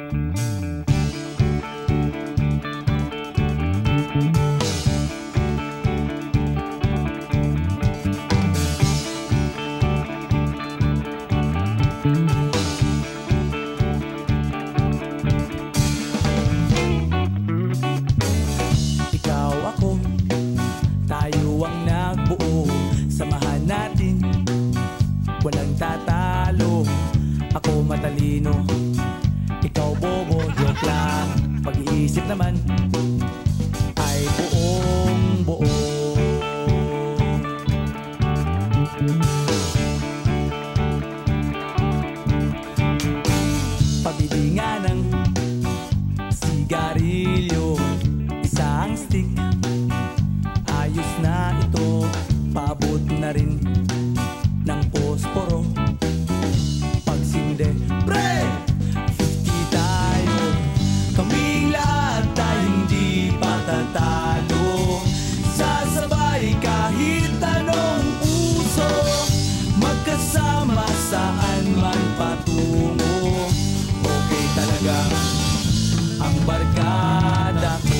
Ikaw ako, tayo ang nagbuo. Samahan natin, walang tatalo. Ako matalino, ikaw bobo. Joke lang, pag-iisip naman ay buong buo. Pabili nga ng sigarilyo, isang stick, ayos na ito. Paabot na rin ng posporo. Pagsinde, pre! 50 tayo, kaming lahat tayo hindi patatalo. Sasabay kahit anong uso, magkasama saan man patungo. Okay talaga ang barkada ko.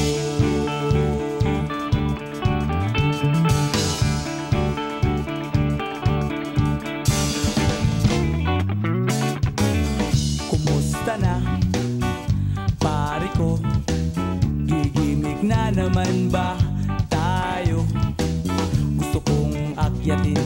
Kumusta na, pare ko? Gigimik na naman ba tayo? Gusto kong akyatin